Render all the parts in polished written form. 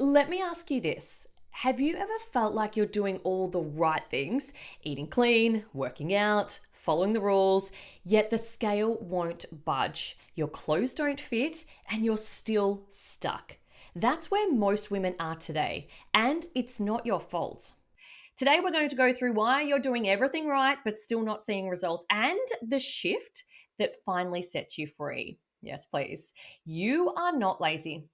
Let me ask you this. Have you ever felt like you're doing all the right things, eating clean, working out, following the rules, yet the scale won't budge? Your clothes don't fit and you're still stuck. That's where most women are today, and it's not your fault. Today, we're going to go through why you're doing everything right but still not seeing results and the shift that finally sets you free. Yes, please. You are not lazy.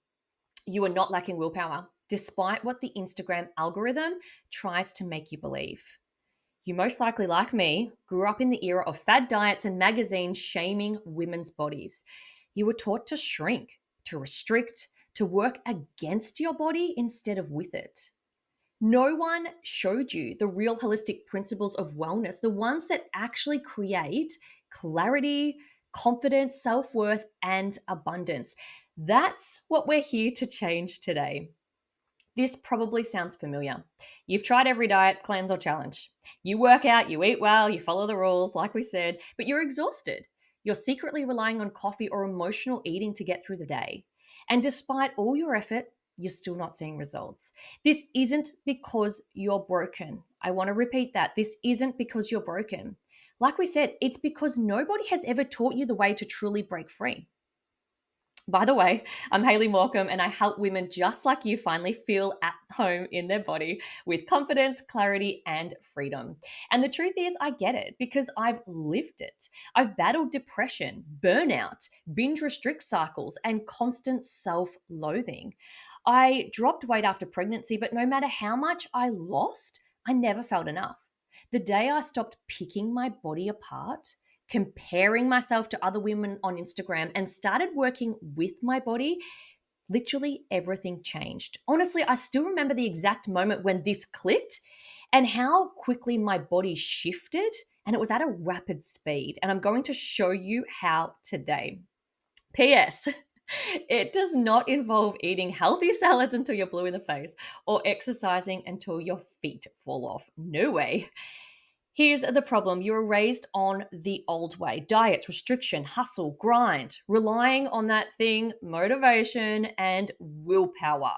You are not lacking willpower, despite what the Instagram algorithm tries to make you believe. You most likely, like me, grew up in the era of fad diets and magazines shaming women's bodies. You were taught to shrink, to restrict, to work against your body instead of with it. No one showed you the real holistic principles of wellness, the ones that actually create clarity, confidence, self worth, and abundance. That's what we're here to change today. This probably sounds familiar. You've tried every diet, cleanse, or challenge. You work out, you eat well, you follow the rules, like we said, but you're exhausted. You're secretly relying on coffee or emotional eating to get through the day. And despite all your effort, you're still not seeing results. This isn't because you're broken. I want to repeat that. This isn't because you're broken. Like we said, it's because nobody has ever taught you the way to truly break free. By the way, I'm Hayley Morcom and I help women just like you finally feel at home in their body with confidence, clarity, and freedom. And the truth is, I get it because I've lived it. I've battled depression, burnout, binge restrict cycles, and constant self loathing. I dropped weight after pregnancy, but no matter how much I lost, I never felt enough. The day I stopped picking my body apart, comparing myself to other women on Instagram, and started working with my body, literally everything changed. Honestly, I still remember the exact moment when this clicked and how quickly my body shifted, and it was at a rapid speed. And I'm going to show you how today. P.S. It does not involve eating healthy salads until you're blue in the face or exercising until your feet fall off. No way. Here's the problem. You were raised on the old way: diets, restriction, hustle, grind, relying on that thing, motivation, and willpower.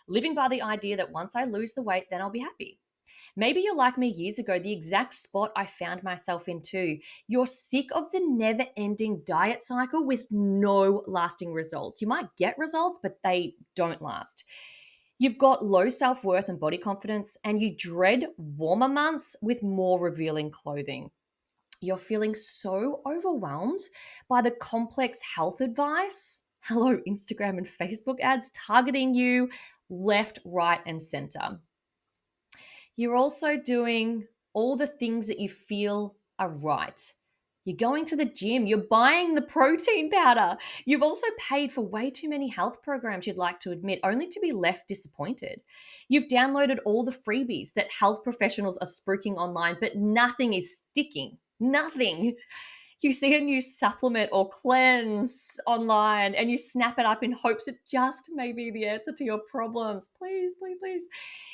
Living by the idea that once I lose the weight, then I'll be happy. Maybe you're like me years ago, the exact spot I found myself in too. You're sick of the never ending diet cycle with no lasting results. You might get results, but they don't last. You've got low self worth and body confidence, and you dread warmer months with more revealing clothing. You're feeling so overwhelmed by the complex health advice. Hello, Instagram and Facebook ads targeting you left, right, and center. You're also doing all the things that you feel are right. You're going to the gym, you're buying the protein powder. You've also paid for way too many health programs you'd like to admit, only to be left disappointed. You've downloaded all the freebies that health professionals are spruiking online, but nothing is sticking. Nothing. You see a new supplement or cleanse online and you snap it up in hopes it just may be the answer to your problems. Please, please, please.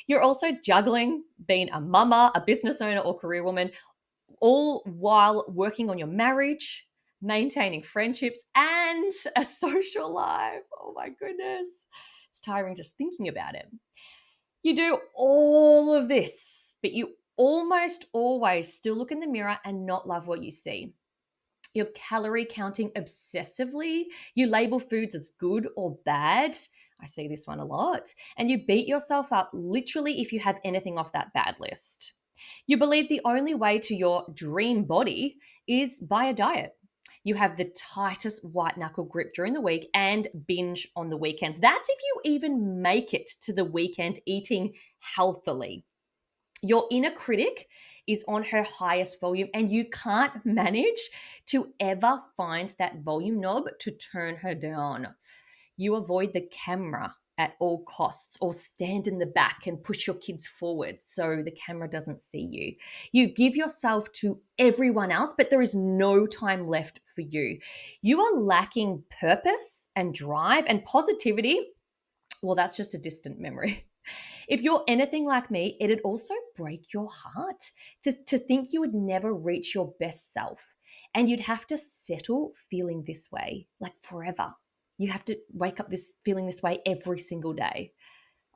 You're also juggling being a mama, a business owner, or career woman, all while working on your marriage, maintaining friendships, and a social life. Oh my goodness. It's tiring just thinking about it. You do all of this, but you almost always still look in the mirror and not love what you see. You're calorie counting obsessively. You label foods as good or bad. I see this one a lot. And you beat yourself up literally if you have anything off that bad list. You believe the only way to your dream body is by a diet. You have the tightest white knuckle grip during the week and binge on the weekends. That's if you even make it to the weekend eating healthily. Your inner critic is on her highest volume and you can't manage to ever find that volume knob to turn her down. You avoid the camera at all costs or stand in the back and push your kids forward so the camera doesn't see you. You give yourself to everyone else, but there is no time left for you. You are lacking purpose and drive and positivity. Well, that's just a distant memory. If you're anything like me, it'd also break your heart to think you would never reach your best self and you'd have to settle feeling this way like forever. You have to wake up this feeling this way every single day.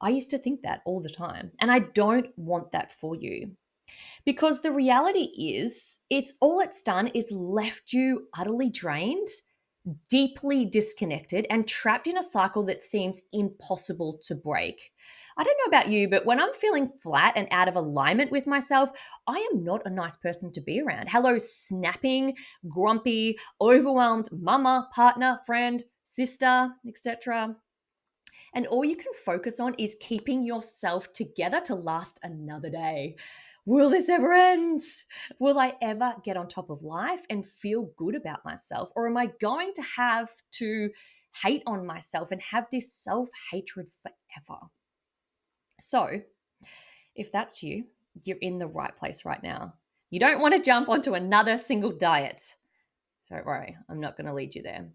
I used to think that all the time, and I don't want that for you. Because the reality is, it's done is left you utterly drained, deeply disconnected, and trapped in a cycle that seems impossible to break. I don't know about you, but when I'm feeling flat and out of alignment with myself, I am not a nice person to be around. Hello, snapping, grumpy, overwhelmed mama, partner, friend, sister, etc. And all you can focus on is keeping yourself together to last another day. Will this ever end? Will I ever get on top of life and feel good about myself? Or am I going to have to hate on myself and have this self hatred forever? So, if that's you, you're in the right place right now. You don't want to jump onto another single diet. Don't worry, I'm not going to lead you there.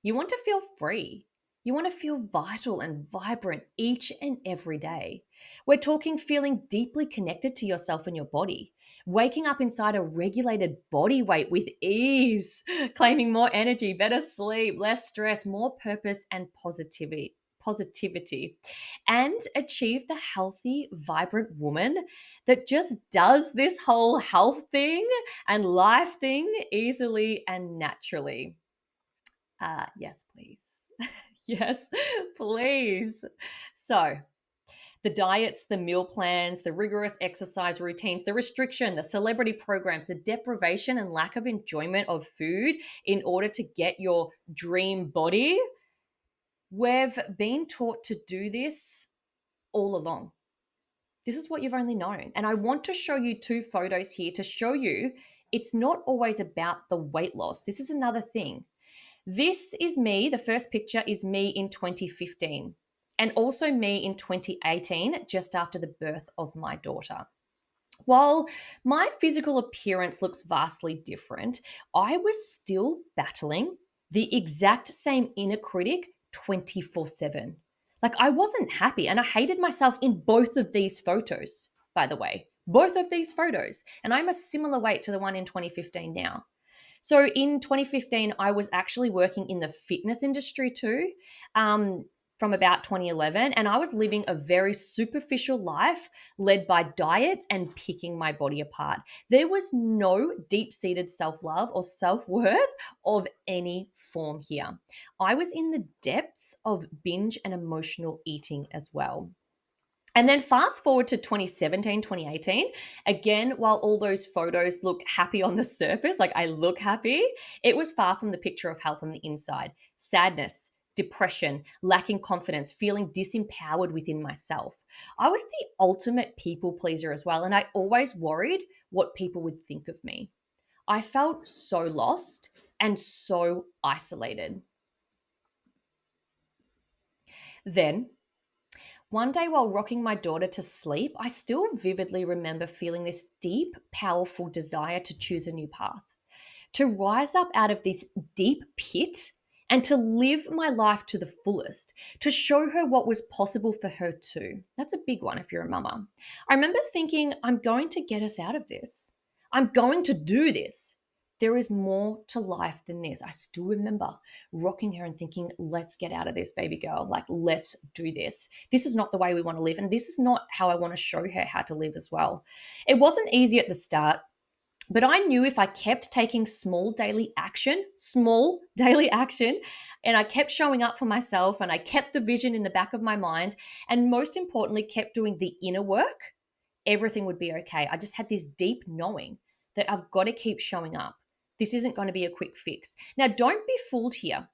You want to feel free. You want to feel vital and vibrant each and every day. We're talking feeling deeply connected to yourself and your body, waking up inside a regulated body weight with ease, claiming more energy, better sleep, less stress, more purpose and positivity, and achieve the healthy, vibrant woman that just does this whole health thing and life thing easily and naturally. Yes, please. Yes, please. So, the diets, the meal plans, the rigorous exercise routines, the restriction, the celebrity programs, the deprivation and lack of enjoyment of food in order to get your dream body, we've been taught to do this all along. This is what you've only known. And I want to show you two photos here to show you it's not always about the weight loss. This is another thing. This is me. The first picture is me in 2015 and also me in 2018, just after the birth of my daughter. While my physical appearance looks vastly different, I was still battling the exact same inner critic 24/7. Like, I wasn't happy and I hated myself in both of these photos, by the way. Both of these photos. And I'm a similar weight to the one in 2015 now. So in 2015, I was actually working in the fitness industry too, from about 2011. And I was living a very superficial life led by diets and picking my body apart. There was no deep seated self love or self worth of any form here. I was in the depths of binge and emotional eating as well. And then fast forward to 2017, 2018, again, while all those photos look happy on the surface, like I look happy, it was far from the picture of health on the inside. Sadness, depression, lacking confidence, feeling disempowered within myself. I was the ultimate people pleaser as well, and I always worried what people would think of me. I felt so lost and so isolated. Then, one day while rocking my daughter to sleep, I still vividly remember feeling this deep, powerful desire to choose a new path, to rise up out of this deep pit and to live my life to the fullest, to show her what was possible for her too. That's a big one if you're a mama. I remember thinking, I'm going to get us out of this. I'm going to do this. There is more to life than this. I still remember rocking her and thinking, let's get out of this, baby girl. Like, let's do this. This is not the way we want to live. And this is not how I want to show her how to live as well. It wasn't easy at the start. But I knew if I kept taking small daily action, and I kept showing up for myself and I kept the vision in the back of my mind, and most importantly, kept doing the inner work, everything would be okay. I just had this deep knowing that I've got to keep showing up. This isn't going to be a quick fix. Now, don't be fooled here.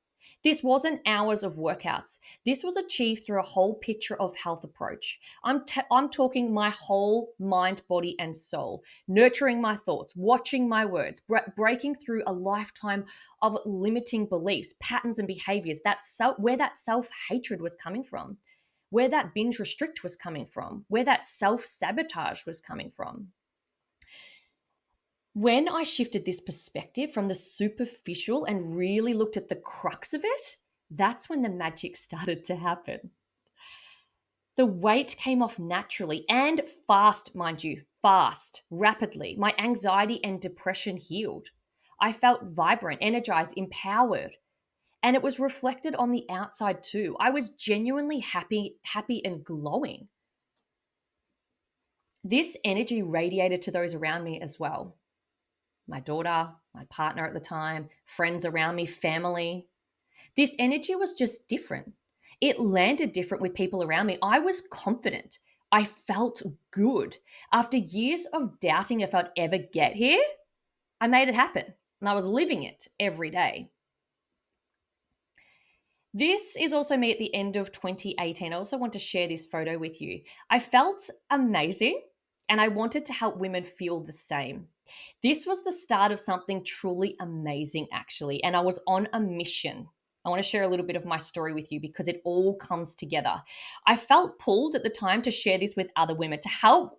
This wasn't hours of workouts. This was achieved through a whole picture of health approach. I'm talking my whole mind, body, and soul, nurturing my thoughts, watching my words, breaking through a lifetime of limiting beliefs, patterns, and behaviors. Where that self-hatred was coming from, where that binge restrict was coming from, where that self-sabotage was coming from. When I shifted this perspective from the superficial and really looked at the crux of it, that's when the magic started to happen. The weight came off naturally and fast, mind you, fast, rapidly. My anxiety and depression healed. I felt vibrant, energized, empowered. And it was reflected on the outside too. I was genuinely happy and glowing. This energy radiated to those around me as well. My daughter, my partner at the time, friends around me, family. This energy was just different. It landed different with people around me. I was confident. I felt good. After years of doubting if I'd ever get here, I made it happen and I was living it every day. This is also me at the end of 2018. I also want to share this photo with you. I felt amazing and I wanted to help women feel the same. This was the start of something truly amazing, actually, and I was on a mission. I want to share a little bit of my story with you because it all comes together. I felt pulled at the time to share this with other women to help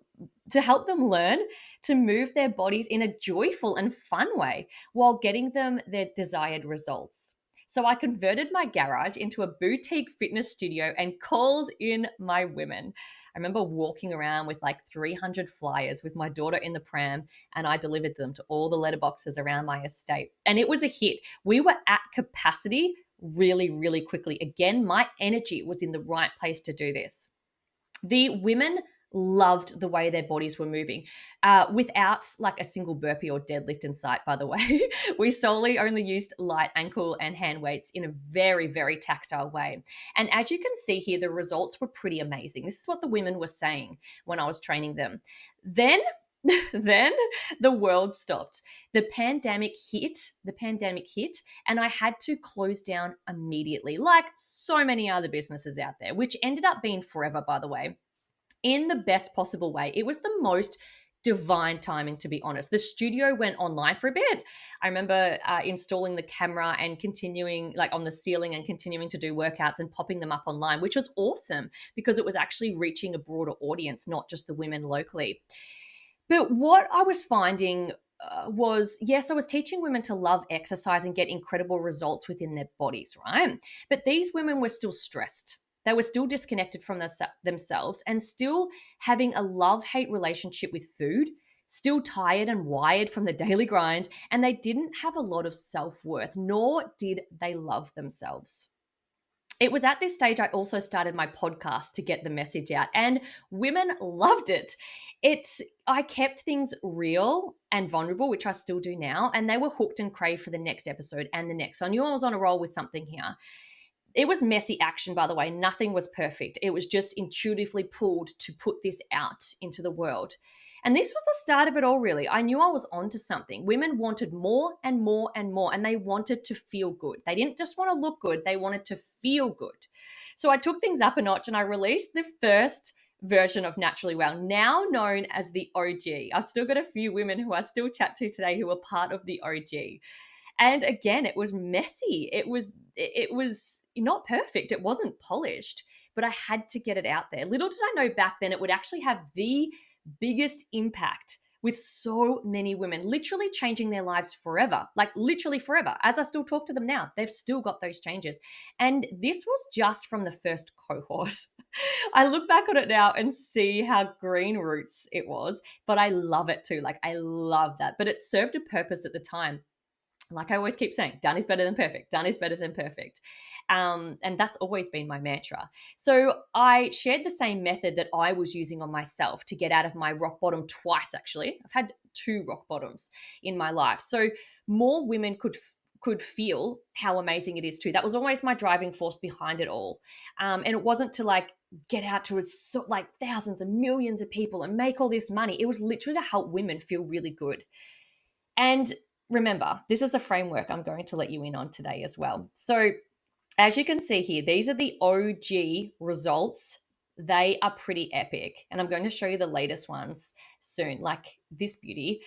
them learn to move their bodies in a joyful and fun way while getting them their desired results. So I converted my garage into a boutique fitness studio and called in my women. I remember walking around with like 300 flyers with my daughter in the pram, and I delivered them to all the letterboxes around my estate. And it was a hit. We were at capacity really, really quickly. Again, my energy was in the right place to do this. The women loved the way their bodies were moving without like a single burpee or deadlift in sight, by the way. We solely only used light ankle and hand weights in a very, very tactile way. And as you can see here, the results were pretty amazing. This is what the women were saying when I was training them. Then then the world stopped. The pandemic hit, and I had to close down immediately, like so many other businesses out there, which ended up being forever, by the way, in the best possible way. It was the most divine timing, to be honest. The studio went online for a bit. I remember installing the camera and continuing like on the ceiling and continuing to do workouts and popping them up online, which was awesome because it was actually reaching a broader audience, not just the women locally. But what I was finding was, yes, I was teaching women to love exercise and get incredible results within their bodies, right? But these women were still stressed. They were still disconnected from themselves and still having a love hate relationship with food, still tired and wired from the daily grind. And they didn't have a lot of self worth, nor did they love themselves. It was at this stage I also started my podcast to get the message out, and women loved it. I kept things real and vulnerable, which I still do now, and they were hooked and craved for the next episode and the next. So I knew I was on a roll with something here. It was messy action, by the way. Nothing was perfect. It was just intuitively pulled to put this out into the world. And this was the start of it all, really. I knew I was onto something. Women wanted more and more and more, and they wanted to feel good. They didn't just want to look good, they wanted to feel good. So I took things up a notch and I released the first version of Naturally Well, now known as the OG. I've still got a few women who I still chat to today who are part of the OG. And again, it was messy. It was not perfect. It wasn't polished, but I had to get it out there. Little did I know back then it would actually have the biggest impact with so many women, literally changing their lives forever, like literally forever. As I still talk to them now, they've still got those changes. And this was just from the first cohort. I look back on it now and see how green roots it was, but I love it too. Like, I love that. But it served a purpose at the time. Like I always keep saying, done is better than perfect. Done is better than perfect. And that's always been my mantra. So I shared the same method that I was using on myself to get out of my rock bottom twice, actually. I've had 2 rock bottoms in my life. So more women could feel how amazing it is too. That was always my driving force behind it all. And it wasn't to like get out to like thousands and millions of people and make all this money. It was literally to help women feel really good. And remember, this is the framework I'm going to let you in on today as well. So as you can see here, these are the OG results. They are pretty epic. And I'm going to show you the latest ones soon, like this beauty,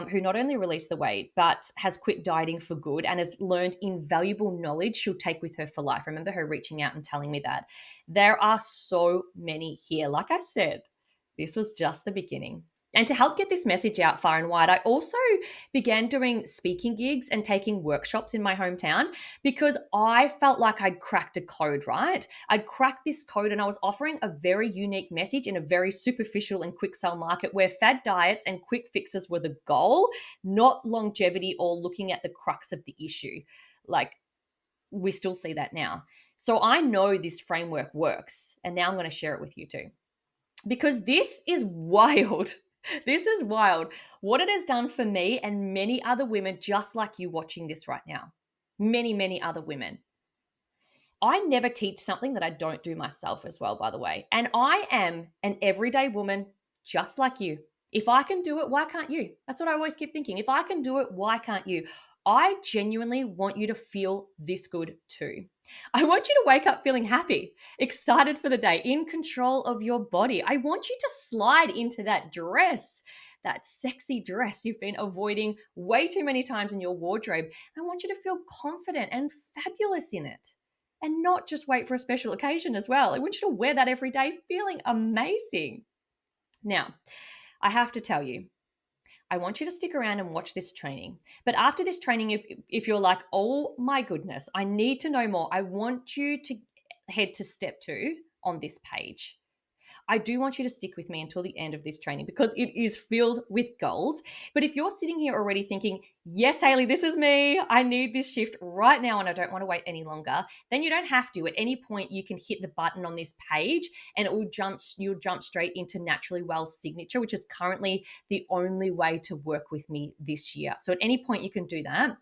who not only released the weight, but has quit dieting for good and has learned invaluable knowledge she'll take with her for life. Remember her reaching out and telling me that. There are so many here. Like I said, this was just the beginning. And to help get this message out far and wide, I also began doing speaking gigs and taking workshops in my hometown because I felt like I'd cracked a code, right? I'd cracked this code and I was offering a very unique message in a very superficial and quick sell market where fad diets and quick fixes were the goal, not longevity or looking at the crux of the issue. Like, we still see that now. So I know this framework works, and now I'm going to share it with you too, because this is wild. This is wild. What it has done for me and many other women just like you watching this right now. Many, many other women. I never teach something that I don't do myself as well, by the way. And I am an everyday woman just like you. If I can do it, why can't you? That's what I always keep thinking. If I can do it, why can't you? I genuinely want you to feel this good too. I want you to wake up feeling happy, excited for the day, in control of your body. I want you to slide into that dress, that sexy dress you've been avoiding way too many times in your wardrobe. I want you to feel confident and fabulous in it, and not just wait for a special occasion as well. I want you to wear that every day feeling amazing. Now, I have to tell you, I want you to stick around and watch this training. But after this training, if you're like, oh my goodness, I need to know more, I want you to head to step 2 on this page. I do want you to stick with me until the end of this training because it is filled with gold. But if you're sitting here already thinking, yes, Hayley, this is me, I need this shift right now and I don't want to wait any longer, then you don't have to. At any point, you can hit the button on this page and you'll jump straight into Naturally Well's signature, which is currently the only way to work with me this year. So at any point, you can do that.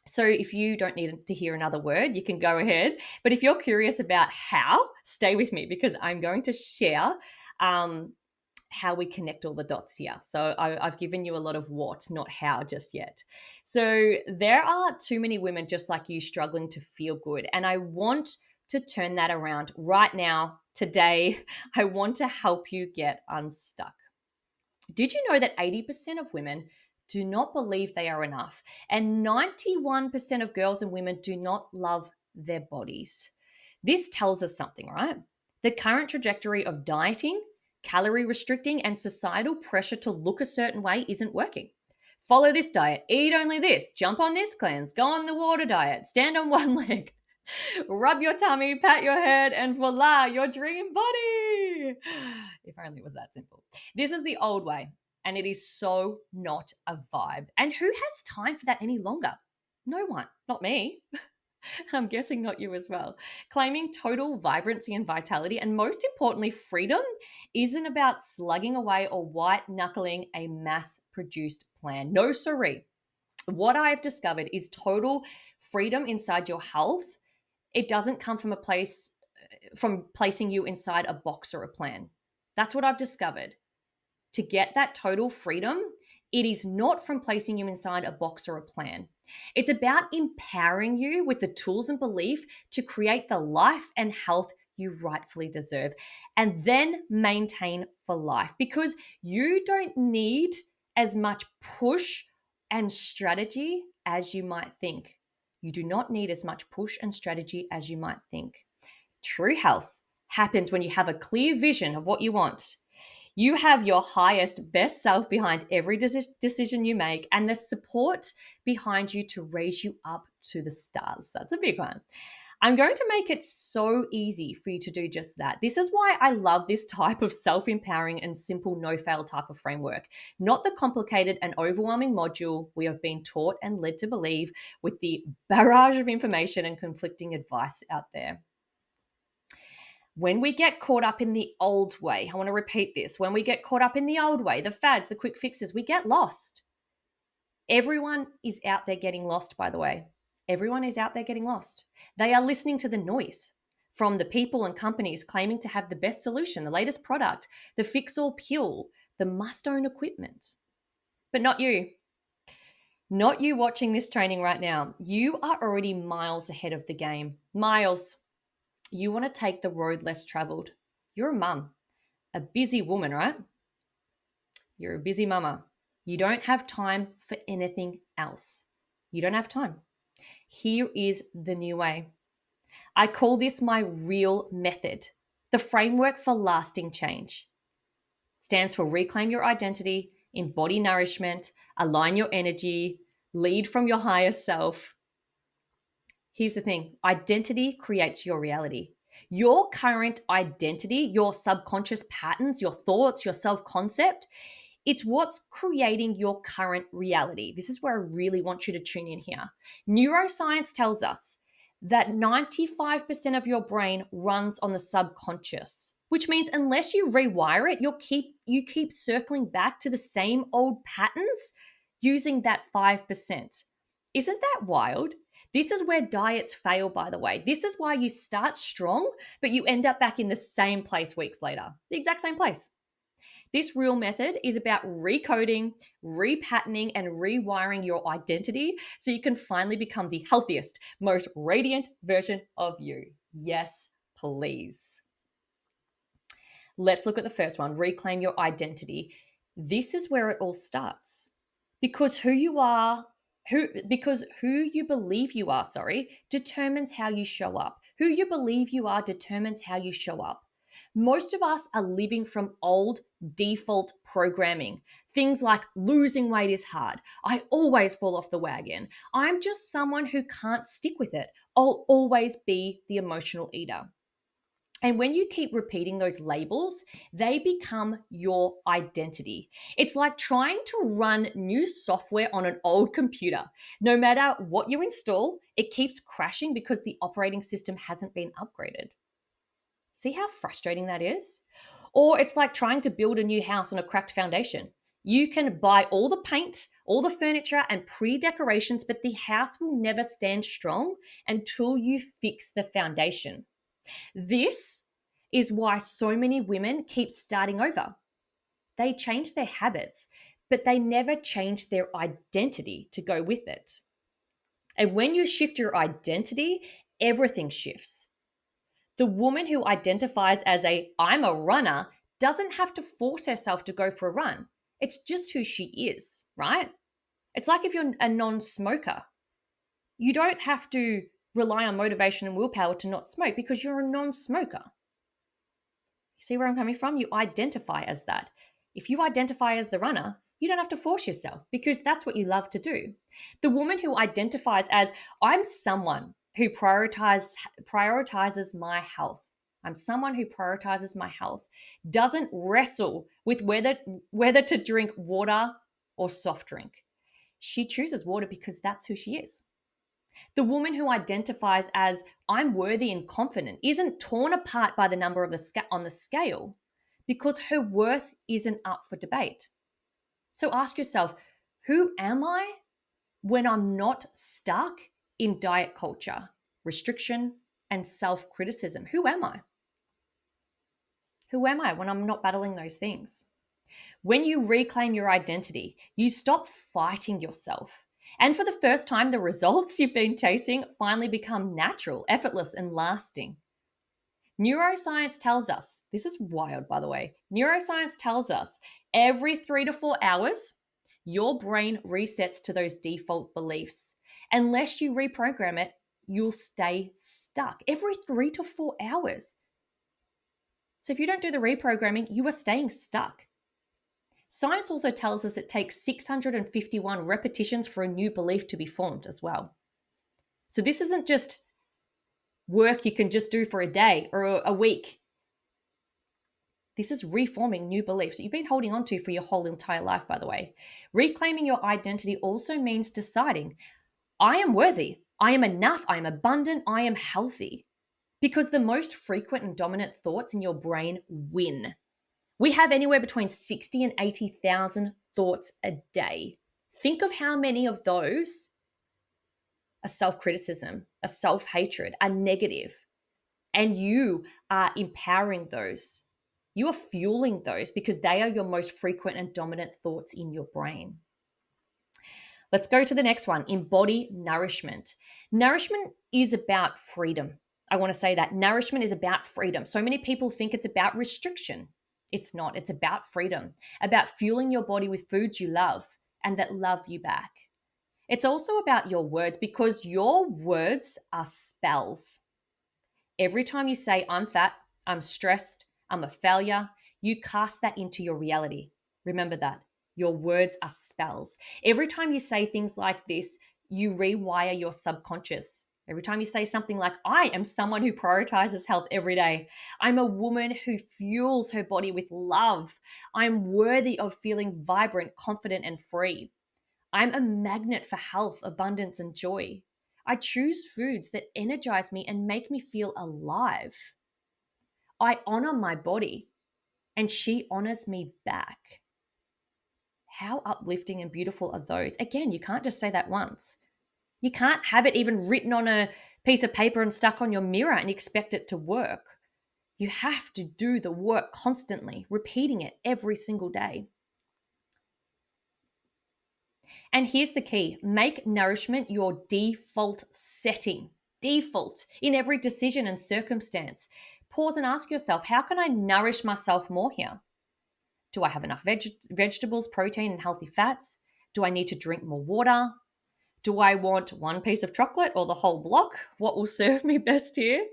So if you don't need to hear another word, you can go ahead. But if you're curious about how, stay with me because I'm going to share how we connect all the dots here. So I've given you a lot of what, not how just yet. So there are too many women just like you struggling to feel good. And I want to turn that around right now, today. I want to help you get unstuck. Did you know that 80% of women do not believe they are enough? And 91% of girls and women do not love their bodies. This tells us something, right? The current trajectory of dieting, calorie restricting, and societal pressure to look a certain way isn't working. Follow this diet, eat only this, jump on this cleanse, go on the water diet, stand on one leg, rub your tummy, pat your head, and voila, your dream body. If only it was that simple. This is the old way, and it is so not a vibe. And who has time for that any longer? No one, not me. I'm guessing not you as well. Claiming total vibrancy and vitality, and most importantly, freedom, isn't about slugging away or white knuckling a mass produced plan. No, siree. What I've discovered is total freedom inside your health. It doesn't come from a place from placing you inside a box or a plan. That's what I've discovered. To get that total freedom, it is not from placing you inside a box or a plan. It's about empowering you with the tools and belief to create the life and health you rightfully deserve, and then maintain for life, because you don't need as much push and strategy as you might think. You do not need as much push and strategy as you might think. True health happens when you have a clear vision of what you want. You have your highest, best self behind every decision you make, and the support behind you to raise you up to the stars. That's a big one. I'm going to make it so easy for you to do just that. This is why I love this type of self-empowering and simple no-fail type of framework, not the complicated and overwhelming module we have been taught and led to believe with the barrage of information and conflicting advice out there. When we get caught up in the old way, I want to repeat this. When we get caught up in the old way, the fads, the quick fixes, we get lost. Everyone is out there getting lost, by the way. Everyone is out there getting lost. They are listening to the noise from the people and companies claiming to have the best solution, the latest product, the fix-all pill, the must-own equipment. But not you. Not you watching this training right now. You are already miles ahead of the game. Miles. You want to take the road less traveled. You're a mum, a busy woman, right? You're a busy mama. You don't have time for anything else. You don't have time. Here is the new way. I call this my R.E.A.L method, the framework for lasting change. It stands for reclaim your identity, embody nourishment, align your energy, lead from your higher self. Here's the thing. Identity creates your reality. Your current identity, your subconscious patterns, your thoughts, your self-concept, It's what's creating your current reality. This is where I really want you to tune in here. Neuroscience tells us that 95% of your brain runs on the subconscious, which means unless you rewire it, you keep circling back to the same old patterns using that 5%. Isn't that wild? This is where diets fail, by the way. This is why you start strong, but you end up back in the same place weeks later, the exact same place. This R.E.A.L method is about recoding, repatterning, and rewiring your identity so you can finally become the healthiest, most radiant version of you. Yes, please. Let's look at the first one, reclaim your identity. This is where it all starts. Because who you believe you are, determines how you show up. Who you believe you are determines how you show up. Most of us are living from old default programming. Things like losing weight is hard. I always fall off the wagon. I'm just someone who can't stick with it. I'll always be the emotional eater. And when you keep repeating those labels, they become your identity. It's like trying to run new software on an old computer. No matter what you install, it keeps crashing because the operating system hasn't been upgraded. See how frustrating that is? Or it's like trying to build a new house on a cracked foundation. You can buy all the paint, all the furniture, and pre-decorations, but the house will never stand strong until you fix the foundation. This is why so many women keep starting over. They change their habits, but they never change their identity to go with it. And when you shift your identity, everything shifts. The woman who identifies as I'm a runner doesn't have to force herself to go for a run. It's just who she is, right? It's like if you're a non-smoker. You don't have to rely on motivation and willpower to not smoke because you're a non-smoker. You see where I'm coming from? You identify as that. If you identify as the runner, you don't have to force yourself because that's what you love to do. The woman who identifies as I'm someone who prioritizes my health. I'm someone who prioritizes my health, doesn't wrestle with whether to drink water or soft drink. She chooses water because that's who she is. The woman who identifies as I'm worthy and confident isn't torn apart by the number of on the scale because her worth isn't up for debate. So ask yourself, who am I when I'm not stuck in diet culture, restriction, and self-criticism? Who am I? Who am I when I'm not battling those things? When you reclaim your identity, you stop fighting yourself. And for the first time, the results you've been chasing finally become natural, effortless, and lasting. Neuroscience tells us, this is wild, by the way. Neuroscience tells us every 3 to 4 hours, your brain resets to those default beliefs. Unless you reprogram it, you'll stay stuck every 3 to 4 hours. So if you don't do the reprogramming, you are staying stuck. Science also tells us it takes 651 repetitions for a new belief to be formed as well. So this isn't just work you can just do for a day or a week. This is reforming new beliefs that you've been holding on to for your whole entire life, by the way. Reclaiming your identity also means deciding, I am worthy, I am enough, I am abundant, I am healthy. Because the most frequent and dominant thoughts in your brain win. We have anywhere between 60 and 80,000 thoughts a day. Think of how many of those are self-criticism, are self-hatred, are negative. And you are empowering those. You are fueling those because they are your most frequent and dominant thoughts in your brain. Let's go to the next one, embody nourishment. Nourishment is about freedom. I want to say that nourishment is about freedom. So many people think it's about restriction. It's not. It's about freedom, about fueling your body with foods you love and that love you back. It's also about your words because your words are spells. Every time you say, I'm fat, I'm stressed, I'm a failure, you cast that into your reality. Remember that. Your words are spells. Every time you say things like this, you rewire your subconscious. Every time you say something like, I am someone who prioritizes health every day. I'm a woman who fuels her body with love. I'm worthy of feeling vibrant, confident, and free. I'm a magnet for health, abundance, and joy. I choose foods that energize me and make me feel alive. I honor my body, and she honors me back. How uplifting and beautiful are those? Again, you can't just say that once. You can't have it even written on a piece of paper and stuck on your mirror and expect it to work. You have to do the work constantly, repeating it every single day. And here's the key: make nourishment your default setting, default in every decision and circumstance. Pause and ask yourself, how can I nourish myself more here? Do I have enough vegetables, protein, and healthy fats? Do I need to drink more water? Do I want one piece of chocolate or the whole block? What will serve me best here?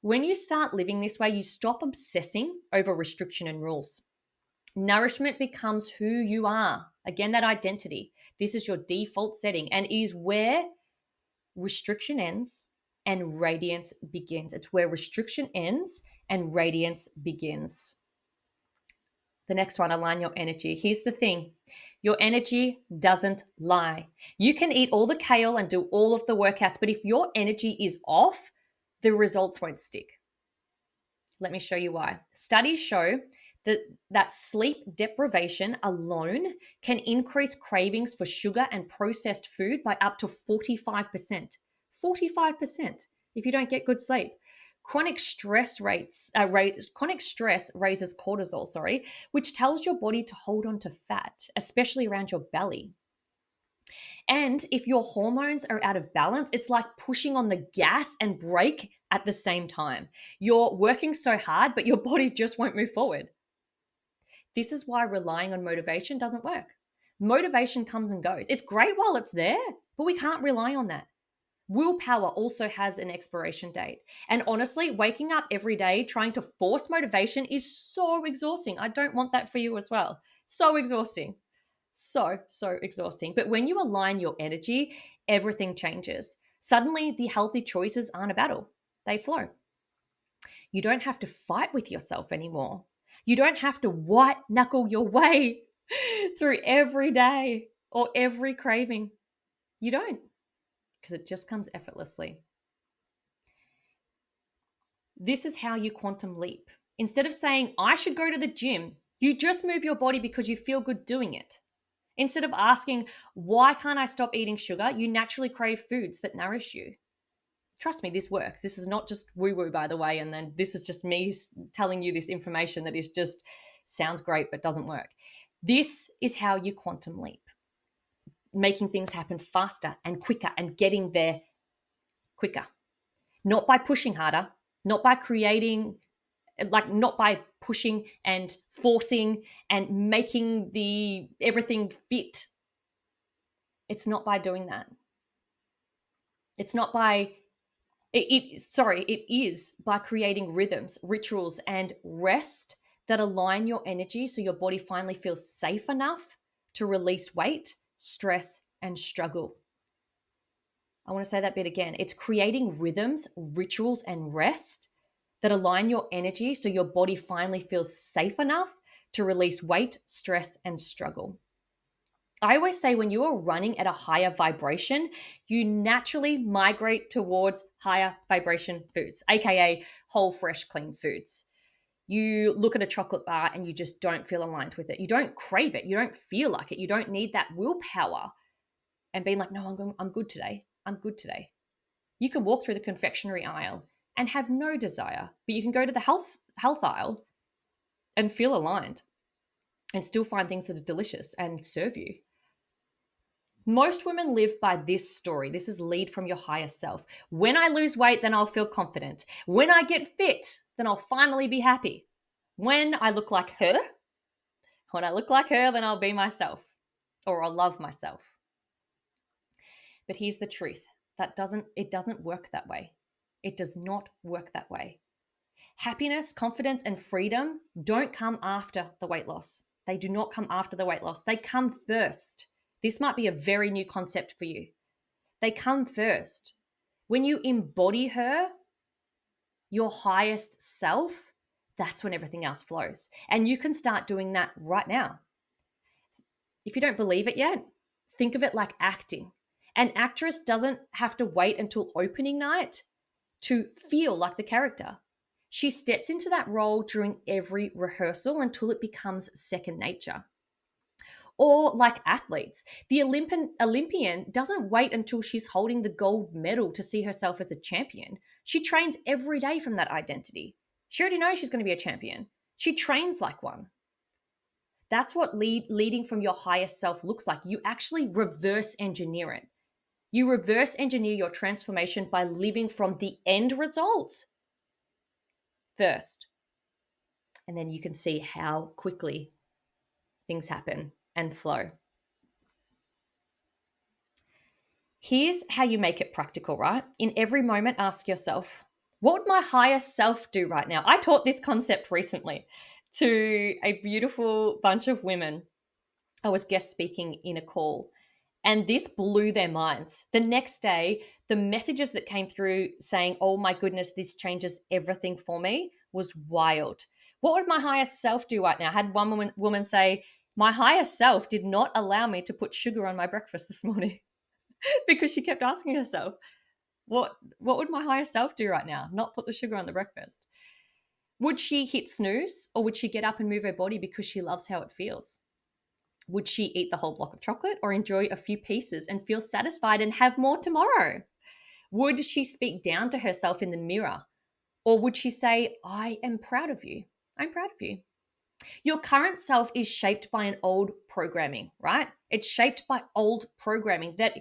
When you start living this way, you stop obsessing over restriction and rules. Nourishment becomes who you are. Again, that identity. This is your default setting and is where restriction ends and radiance begins. It's where restriction ends and radiance begins. The next one, align your energy. Here's the thing: your energy doesn't lie. You can eat all the kale and do all of the workouts, but if your energy is off, the results won't stick. Let me show you why. Studies show that sleep deprivation alone can increase cravings for sugar and processed food by up to 45%. 45% if you don't get good sleep. Chronic stress raises cortisol, which tells your body to hold on to fat, especially around your belly. And if your hormones are out of balance, it's like pushing on the gas and brake at the same time. You're working so hard, but your body just won't move forward. This is why relying on motivation doesn't work. Motivation comes and goes. It's great while it's there, but we can't rely on that. Willpower also has an expiration date. And honestly, waking up every day trying to force motivation is so exhausting. I don't want that for you as well. So exhausting. So exhausting. But when you align your energy, everything changes. Suddenly, the healthy choices aren't a battle, they flow. You don't have to fight with yourself anymore. You don't have to white knuckle your way through every day or every craving. You don't, because it just comes effortlessly. This is how you quantum leap. Instead of saying, I should go to the gym, you just move your body because you feel good doing it. Instead of asking, why can't I stop eating sugar? You naturally crave foods that nourish you. Trust me, this works. This is not just woo-woo, by the way, and then this is just me telling you this information that is just sounds great but doesn't work. This is how you quantum leap, making things happen faster and quicker and getting there quicker. Not by pushing harder, not by creating, not by pushing and forcing and making everything fit. It's not by doing that. It's not by it is by creating rhythms, rituals, and rest that align your energy so your body finally feels safe enough to release weight, stress, and struggle. I want to say that bit again. It's creating rhythms, rituals, and rest that align your energy so your body finally feels safe enough to release weight, stress, and struggle. I always say when you are running at a higher vibration, you naturally migrate towards higher vibration foods, aka whole, fresh, clean foods. You look at a chocolate bar and you just don't feel aligned with it. You don't crave it. You don't feel like it. You don't need that willpower and being like, no, I'm good today. I'm good today. You can walk through the confectionery aisle and have no desire, but you can go to the health aisle and feel aligned and still find things that are delicious and serve you. Most women live by this story. This is lead from your higher self. When I lose weight, then I'll feel confident. When I get fit, then I'll finally be happy. When I look like her, then I'll be myself or I'll love myself. But here's the truth. It doesn't work that way. It does not work that way. Happiness, confidence, and freedom don't come after the weight loss. They do not come after the weight loss. They come first. This might be a very new concept for you. They come first. When you embody her, your highest self, that's when everything else flows. And you can start doing that right now. If you don't believe it yet, think of it like acting. An actress doesn't have to wait until opening night to feel like the character. She steps into that role during every rehearsal until it becomes second nature. Or like athletes, the Olympian doesn't wait until she's holding the gold medal to see herself as a champion. She trains every day from that identity. She already knows she's going to be a champion. She trains like one. That's what leading from your highest self looks like. You actually reverse engineer it. You reverse engineer your transformation by living from the end result first. And then you can see how quickly things happen and flow. Here's how you make it practical, right? In every moment, ask yourself, what would my highest self do right now? I taught this concept recently to a beautiful bunch of women. I was guest speaking in a call, and this blew their minds. The next day, the messages that came through saying, oh my goodness, this changes everything for me, was wild. What would my highest self do right now? I had one woman say, my highest self did not allow me to put sugar on my breakfast this morning. Because she kept asking herself, what would my higher self do right now? Not put the sugar on the breakfast. Would she hit snooze, or would she get up and move her body because she loves how it feels? Would she eat the whole block of chocolate or enjoy a few pieces and feel satisfied and have more tomorrow? Would she speak down to herself in the mirror, or would she say, I am proud of you? I'm proud of you. Your current self is shaped by an old programming, right? It's shaped by old programming that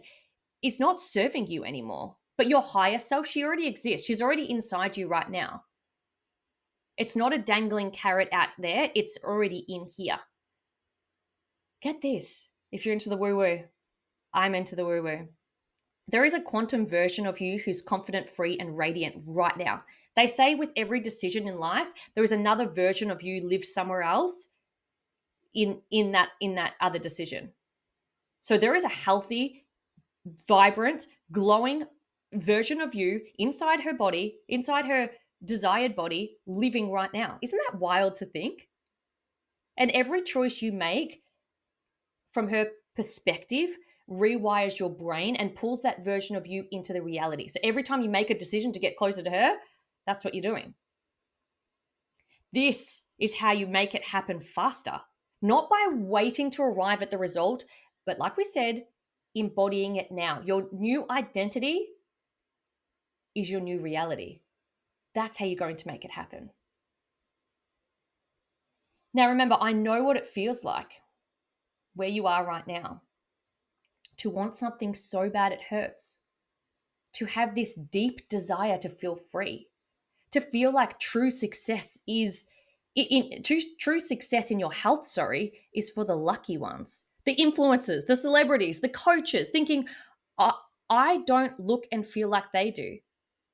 is not serving you anymore. But your higher self, she already exists. She's already inside you right now. It's not a dangling carrot out there. It's already in here. Get this. If you're into the woo-woo, I'm into the woo-woo. There is a quantum version of you who's confident, free, and radiant right now. They say with every decision in life, there is another version of you live somewhere else in that other decision. So there is a healthy, vibrant, glowing version of you inside her body, inside her desired body, living right now. Isn't that wild to think? And every choice you make from her perspective rewires your brain and pulls that version of you into the reality. So every time you make a decision to get closer to her, that's what you're doing. This is how you make it happen faster, not by waiting to arrive at the result, but like we said, embodying it now. Your new identity is your new reality. That's how you're going to make it happen. Now, remember, I know what it feels like where you are right now. To want something so bad it hurts. To have this deep desire to feel free. To feel like true success in your health, is for the lucky ones. The influencers, the celebrities, the coaches, thinking, I don't look and feel like they do.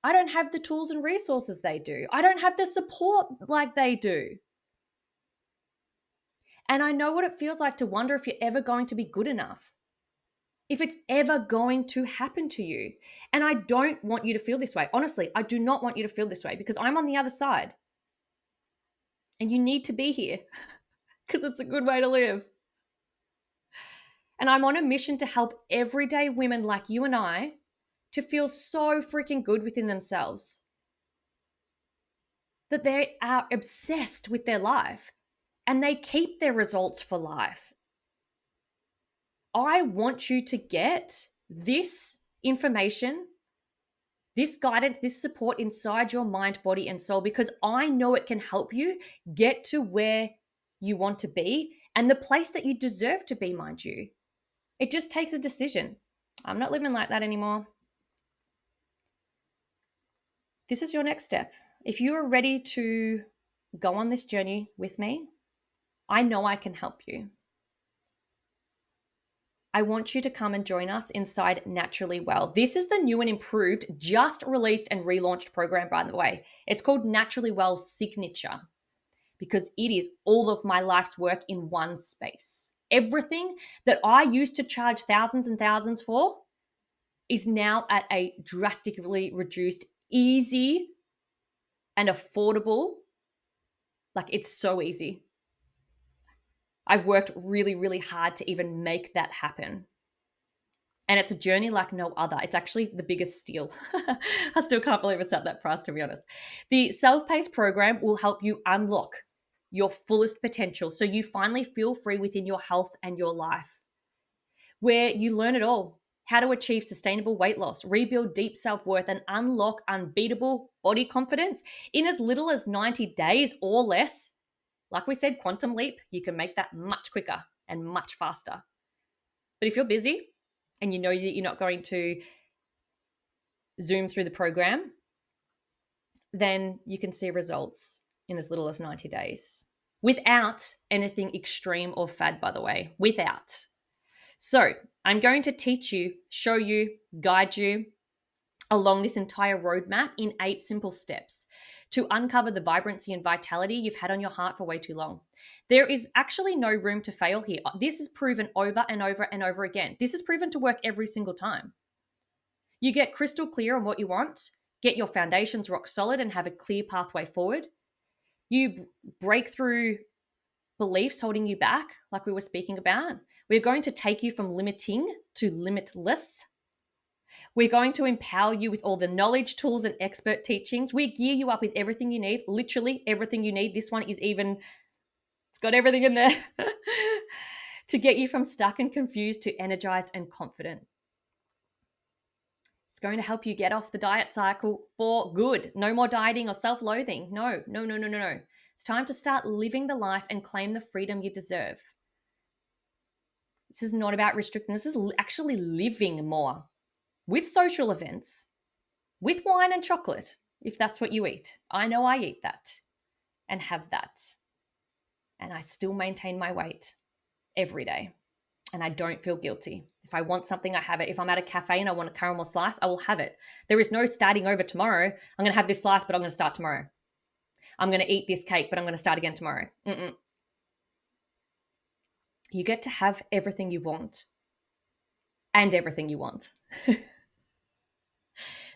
I don't have the tools and resources they do. I don't have the support like they do. And I know what it feels like to wonder if you're ever going to be good enough, if it's ever going to happen to you. And I don't want you to feel this way. Honestly, I do not want you to feel this way because I'm on the other side. And you need to be here because it's a good way to live. And I'm on a mission to help everyday women like you and I to feel so freaking good within themselves that they are obsessed with their life and they keep their results for life. I want you to get this information, this guidance, this support inside your mind, body, and soul, because I know it can help you get to where you want to be and the place that you deserve to be, mind you. It just takes a decision. I'm not living like that anymore. This is your next step. If you are ready to go on this journey with me, I know I can help you. I want you to come and join us inside Naturally Well. This is the new and improved, just released and relaunched program, by the way. It's called Naturally Well Signature because it is all of my life's work in one space. Everything that I used to charge thousands and thousands for, is now at a drastically reduced, easy and affordable. Like, it's so easy. I've worked really, really hard to even make that happen. And it's a journey like no other. It's actually the biggest steal. I still can't believe it's at that price, to be honest. The self-paced program will help you unlock your fullest potential so you finally feel free within your health and your life, where you learn it all: how to achieve sustainable weight loss, rebuild deep self-worth, and unlock unbeatable body confidence in as little as 90 days or less. Like we said, quantum leap, you can make that much quicker and much faster. But if you're busy and you know that you're not going to zoom through the program, then you can see results in as little as 90 days without anything extreme or fad, by the way, without. So I'm going to teach you, show you, guide you along this entire roadmap in 8 simple steps to uncover the vibrancy and vitality you've had on your heart for way too long. There is actually no room to fail here. This is proven over and over and over again. This is proven to work every single time. You get crystal clear on what you want, get your foundations rock solid, and have a clear pathway forward. You break through beliefs holding you back, like we were speaking about. We're going to take you from limiting to limitless. We're going to empower you with all the knowledge, tools, and expert teachings. We gear you up with everything you need, literally everything you need. This one is even, it's got everything in there to get you from stuck and confused to energized and confident. It's going to help you get off the diet cycle for good. No more dieting or self-loathing. No. It's time to start living the life and claim the freedom you deserve. This is not about restricting. This is actually living more with social events, with wine and chocolate, if that's what you eat. I know I eat that and have that. And I still maintain my weight every day. And I don't feel guilty. If I want something, I have it. If I'm at a cafe and I want a caramel slice, I will have it. There is no starting over tomorrow. I'm going to have this slice, but I'm going to start tomorrow. I'm going to eat this cake, but I'm going to start again tomorrow. You get to have everything you want and everything you want.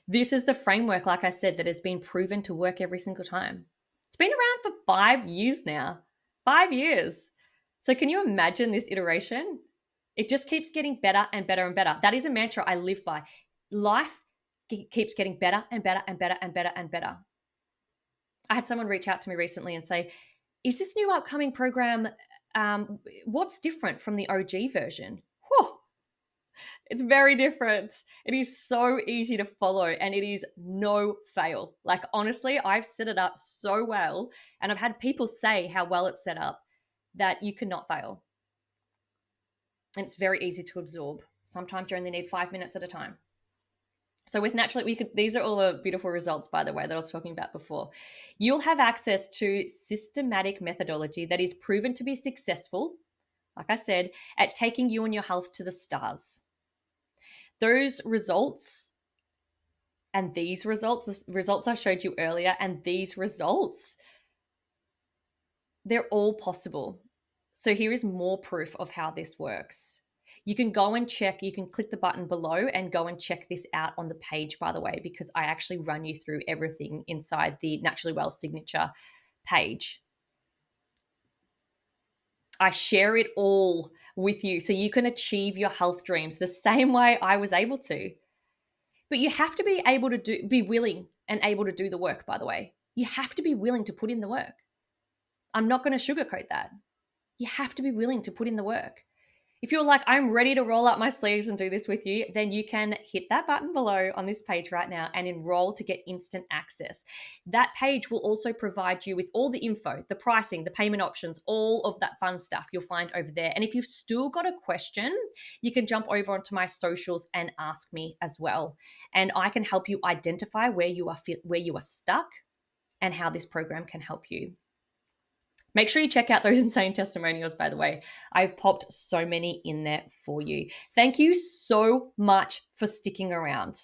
This is the framework, like I said, that has been proven to work every single time. It's been around for 5 years now. 5 years. So can you imagine this iteration? It just keeps getting better and better and better. That is a mantra I live by. Life keeps getting better and better and better and better and better. I had someone reach out to me recently and say, is this new upcoming program, what's different from the OG version? Whew. It's very different. It is so easy to follow and it is no fail. Like, honestly, I've set it up so well and I've had people say how well it's set up that you cannot fail. And it's very easy to absorb. Sometimes you only need 5 minutes at a time. So with Naturally, these are all the beautiful results, by the way, that I was talking about before. You'll have access to systematic methodology that is proven to be successful, like I said, at taking you and your health to the stars. Those results and these results, the results I showed you earlier, and these results, they're all possible. So here is more proof of how this works. You can go and check, you can click the button below and go and check this out on the page, by the way, because I actually run you through everything inside the Naturally Well signature page. I share it all with you so you can achieve your health dreams the same way I was able to. But you have to be able to be willing and able to do the work, by the way. You have to be willing to put in the work. I'm not going to sugarcoat that. You have to be willing to put in the work. If you're like, I'm ready to roll up my sleeves and do this with you, then you can hit that button below on this page right now and enroll to get instant access. That page will also provide you with all the info, the pricing, the payment options, all of that fun stuff you'll find over there. And if you've still got a question, you can jump over onto my socials and ask me as well. And I can help you identify where you are stuck and how this program can help you. Make sure you check out those insane testimonials, by the way. I've popped so many in there for you. Thank you so much for sticking around.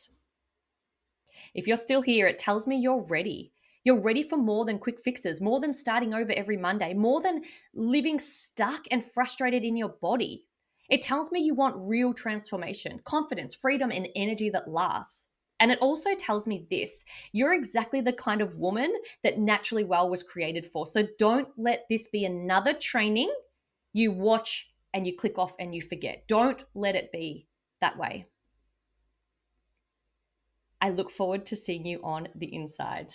If you're still here, it tells me you're ready. You're ready for more than quick fixes, more than starting over every Monday, more than living stuck and frustrated in your body. It tells me you want real transformation, confidence, freedom, and energy that lasts. And it also tells me this: you're exactly the kind of woman that Naturally Well was created for. So don't let this be another training you watch and you click off and you forget. Don't let it be that way. I look forward to seeing you on the inside.